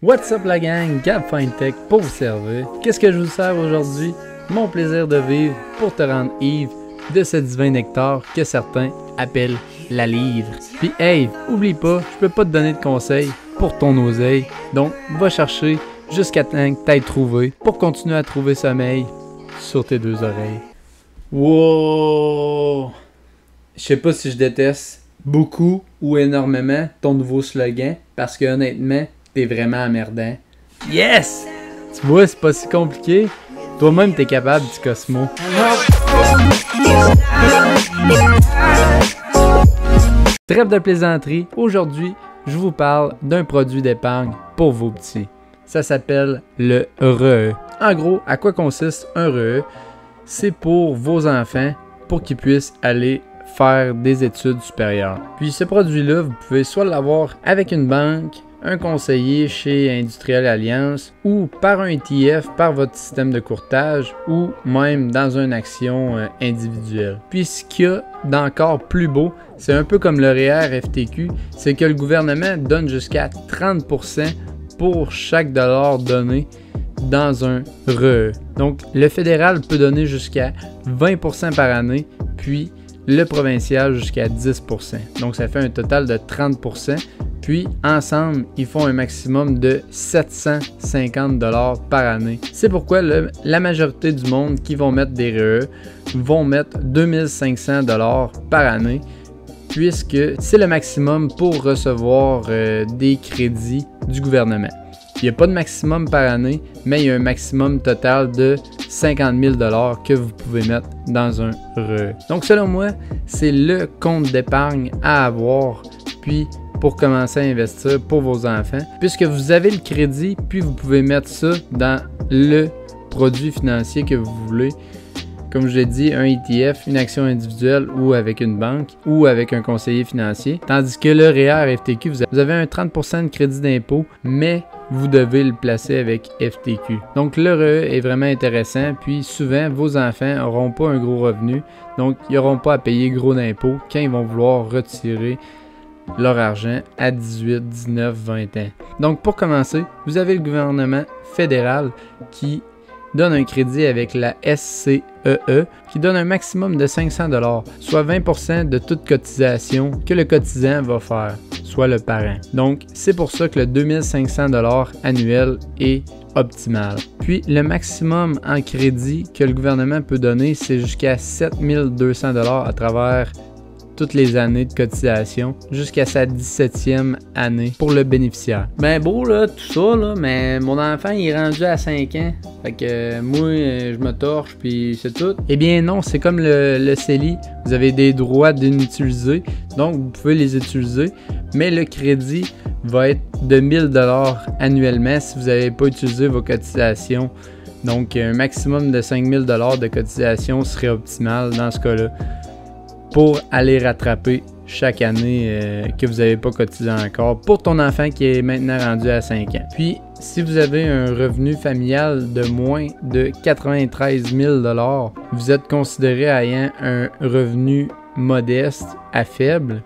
What's up la gang, Gab Fintech pour vous servir. Qu'est-ce que je vous sers aujourd'hui? Mon plaisir de vivre pour te rendre ivre de ce divin nectar que certains appellent la livre. Puis hey, oublie pas, je peux pas te donner de conseils pour ton oseille, donc va chercher jusqu'à temps que t'ailles trouvé pour continuer à trouver sommeil sur tes deux oreilles. Wow! Je sais pas si je déteste beaucoup ou énormément ton nouveau slogan parce que honnêtement, t'es vraiment emmerdant. Yes! Tu vois, c'est pas si compliqué. Toi-même, t'es capable du Cosmo. Trêve de plaisanterie. Aujourd'hui, je vous parle d'un produit d'épargne pour vos petits. Ça s'appelle le REE. En gros, à quoi consiste un REE? C'est pour vos enfants, pour qu'ils puissent aller faire des études supérieures. Puis ce produit-là, vous pouvez soit l'avoir avec une banque, un conseiller chez Industriel Alliance ou par un ETF, par votre système de courtage ou même dans une action individuelle. Puis ce qu'il y a d'encore plus beau, c'est un peu comme le REER FTQ, c'est que le gouvernement donne jusqu'à 30% pour chaque dollar donné dans un REE. Donc le fédéral peut donner jusqu'à 20% par année, puis le provincial jusqu'à 10%. Donc ça fait un total de 30%. Puis ensemble, ils font un maximum de 750 $ par année. C'est pourquoi la majorité du monde qui vont mettre des REE vont mettre 2500 $ par année, puisque c'est le maximum pour recevoir des crédits du gouvernement. Il n'y a pas de maximum par année, mais il y a un maximum total de 50 000 $ que vous pouvez mettre dans un REE. Donc selon moi, c'est le compte d'épargne à avoir, puis pour commencer à investir pour vos enfants, puisque vous avez le crédit, puis vous pouvez mettre ça dans le produit financier que vous voulez. Comme je l'ai dit, un ETF, une action individuelle ou avec une banque ou avec un conseiller financier. Tandis que le REER FTQ, vous avez un 30% de crédit d'impôt, mais vous devez le placer avec FTQ. Donc le REE est vraiment intéressant, puis souvent vos enfants n'auront pas un gros revenu, donc ils n'auront pas à payer gros d'impôts quand ils vont vouloir retirer leur argent à 18, 19, 20 ans. Donc pour commencer, vous avez le gouvernement fédéral qui donne un crédit avec la SCEE qui donne un maximum de 500 $, soit 20% de toute cotisation que le cotisant va faire, soit le parent. Donc c'est pour ça que le 2500 $ annuel est optimal. Puis le maximum en crédit que le gouvernement peut donner, c'est jusqu'à 7200 $ à travers toutes les années de cotisation jusqu'à sa 17e année pour le bénéficiaire. Ben beau là, tout ça là, mais mon enfant il est rendu à 5 ans. Fait que moi, je me torche puis c'est tout. Eh bien non, c'est comme le CELI. Vous avez des droits d'inutiliser, donc vous pouvez les utiliser, mais le crédit va être de 1000 $ annuellement si vous n'avez pas utilisé vos cotisations. Donc un maximum de 5000 $ de cotisation serait optimal dans ce cas-là, pour aller rattraper chaque année que vous n'avez pas cotisé encore pour ton enfant qui est maintenant rendu à 5 ans. Puis, si vous avez un revenu familial de moins de 93 000 $, vous êtes considéré ayant un revenu modeste à faible.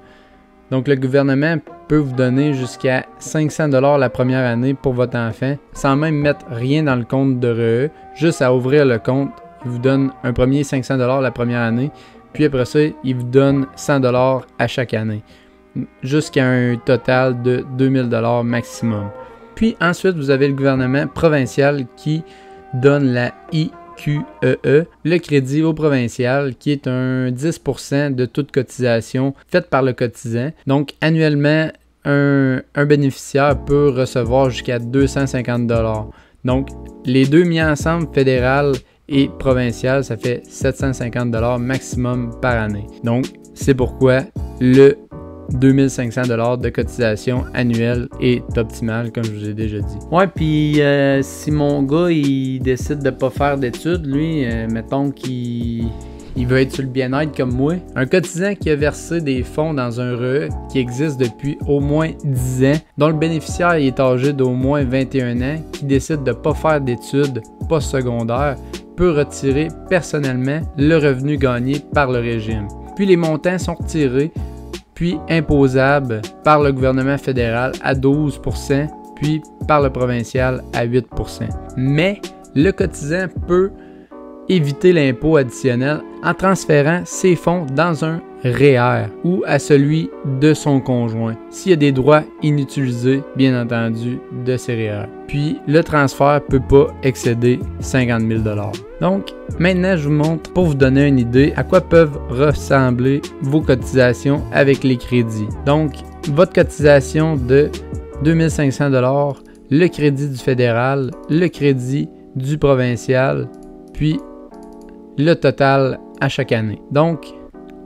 Donc, le gouvernement peut vous donner jusqu'à 500 $ la première année pour votre enfant, sans même mettre rien dans le compte de REE, juste à ouvrir le compte. Il vous donne un premier 500 $ la première année, puis après ça, il vous donne 100 $ à chaque année, jusqu'à un total de 2000 $ maximum. Puis ensuite, vous avez le gouvernement provincial qui donne la IQEE, le crédit au provincial, qui est un 10% de toute cotisation faite par le cotisant. Donc annuellement, un bénéficiaire peut recevoir jusqu'à 250 $. Donc les deux mis ensemble, fédéral et provincial, ça fait 750 $ maximum par année. Donc, c'est pourquoi le 2500 $ de cotisation annuelle est optimal, comme je vous ai déjà dit. Ouais, puis si mon gars, il décide de pas faire d'études, lui, mettons qu'il veut être sur le bien-être comme moi, un cotisant qui a versé des fonds dans un REE qui existe depuis au moins 10 ans, dont le bénéficiaire est âgé d'au moins 21 ans, qui décide de pas faire d'études postsecondaires, peut retirer personnellement le revenu gagné par le régime. Puis les montants sont retirés, puis imposables par le gouvernement fédéral à 12%, puis par le provincial à 8%. Mais le cotisant peut éviter l'impôt additionnel en transférant ses fonds dans un REER ou à celui de son conjoint, s'il y a des droits inutilisés, bien entendu, de ces REER. Puis, le transfert ne peut pas excéder 50 000 $. Donc, maintenant, je vous montre, pour vous donner une idée, à quoi peuvent ressembler vos cotisations avec les crédits. Donc, votre cotisation de 2500 $, le crédit du fédéral, le crédit du provincial, puis le total à chaque année. Donc,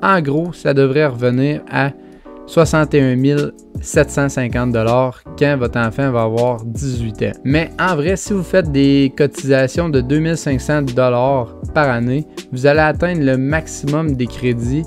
en gros, ça devrait revenir à 61 750 $ quand votre enfant va avoir 18 ans. Mais en vrai, si vous faites des cotisations de 2500 $ par année, vous allez atteindre le maximum des crédits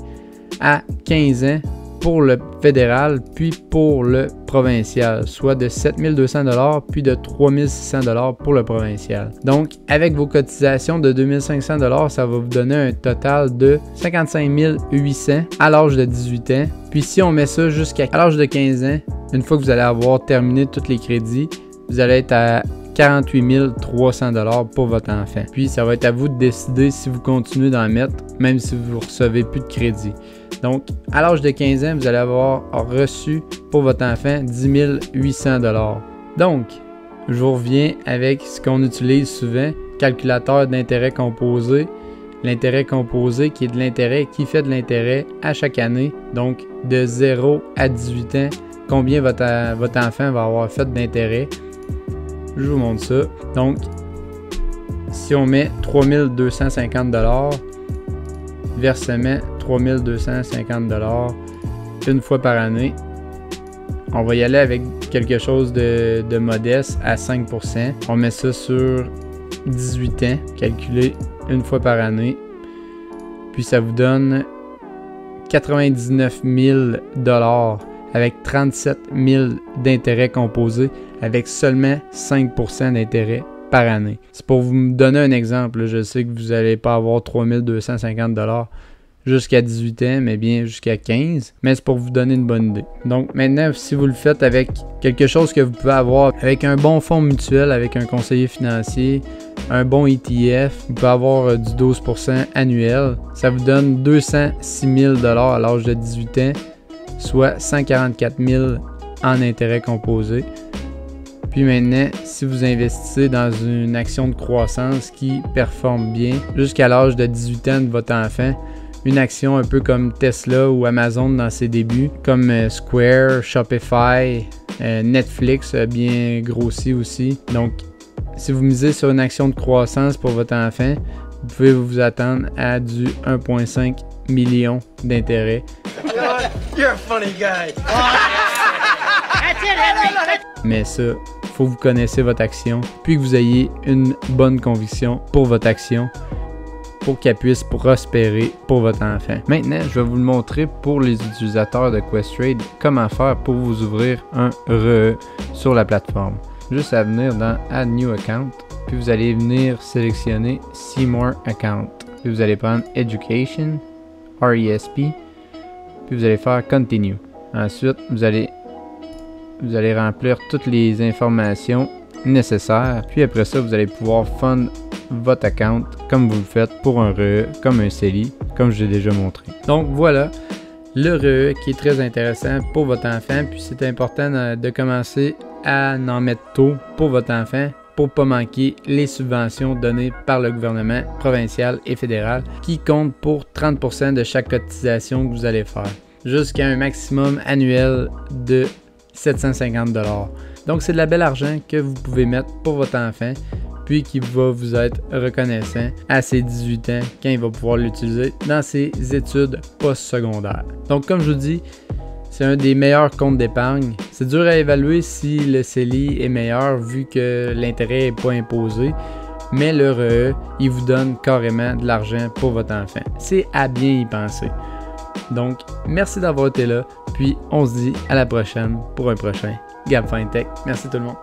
à 15 ans pour le fédéral, puis pour le provincial, soit de 7200 $, puis de 3600 $ pour le provincial. Donc, avec vos cotisations de 2500 $, ça va vous donner un total de 55 800 $ à l'âge de 18 ans. Puis si on met ça jusqu'à l'âge de 15 ans, une fois que vous allez avoir terminé tous les crédits, vous allez être à 48 300 $ pour votre enfant. Puis ça va être à vous de décider si vous continuez d'en mettre, même si vous ne recevez plus de crédit. Donc, à l'âge de 15 ans, vous allez avoir reçu pour votre enfant 10 800 $. Donc, je vous reviens avec ce qu'on utilise souvent, calculateur d'intérêt composé. L'intérêt composé qui est de l'intérêt, qui fait de l'intérêt à chaque année. Donc, de 0 à 18 ans, combien votre enfant va avoir fait d'intérêt. Je vous montre ça. Donc, si on met 3250 $, versement 3250 $ une fois par année, on va y aller avec quelque chose de modeste à 5%. On met ça sur 18 ans, calculé une fois par année. Puis ça vous donne 99 000 $ avec 37 000 d'intérêt composé avec seulement 5% d'intérêt par année. C'est pour vous donner un exemple. Je sais que vous n'allez pas avoir 3250 $ jusqu'à 18 ans, mais bien jusqu'à 15. Mais c'est pour vous donner une bonne idée. Donc maintenant, si vous le faites avec quelque chose que vous pouvez avoir, avec un bon fonds mutuel, avec un conseiller financier, un bon ETF, vous pouvez avoir du 12% annuel. Ça vous donne 206 000 $ à l'âge de 18 ans, soit 144 000 en intérêt composé. Puis maintenant, si vous investissez dans une action de croissance qui performe bien jusqu'à l'âge de 18 ans de votre enfant, une action un peu comme Tesla ou Amazon dans ses débuts, comme Square, Shopify, Netflix a bien grossi aussi. Donc, si vous misez sur une action de croissance pour votre enfant, vous pouvez vous attendre à du 1,5 million d'intérêt. You're a funny guy. Mais ça, il faut que vous connaissiez votre action, puis que vous ayez une bonne conviction pour votre action, pour qu'elle puisse prospérer pour votre enfant. Maintenant, je vais vous le montrer pour les utilisateurs de Questrade, comment faire pour vous ouvrir un REE sur la plateforme. Juste à venir dans Add New Account, puis vous allez venir sélectionner See More Account. Puis vous allez prendre Education, RESP, puis vous allez faire Continue. Ensuite, vous allez remplir toutes les informations nécessaires, puis après ça, vous allez pouvoir fund votre account comme vous le faites pour un REE, comme un CELI, comme je l'ai déjà montré. Donc voilà, le REE qui est très intéressant pour votre enfant, puis c'est important de commencer à en mettre tôt pour votre enfant pour ne pas manquer les subventions données par le gouvernement provincial et fédéral qui comptent pour 30% de chaque cotisation que vous allez faire, jusqu'à un maximum annuel de 750 $. Donc c'est de la belle argent que vous pouvez mettre pour votre enfant, puis qui va vous être reconnaissant à ses 18 ans quand il va pouvoir l'utiliser dans ses études postsecondaires. Donc comme je vous dis, c'est un des meilleurs comptes d'épargne. C'est dur à évaluer si le CELI est meilleur vu que l'intérêt n'est pas imposé, mais le REE, il vous donne carrément de l'argent pour votre enfant. C'est à bien y penser. Donc, merci d'avoir été là, puis on se dit à la prochaine pour un prochain Gab FinTech. Merci tout le monde.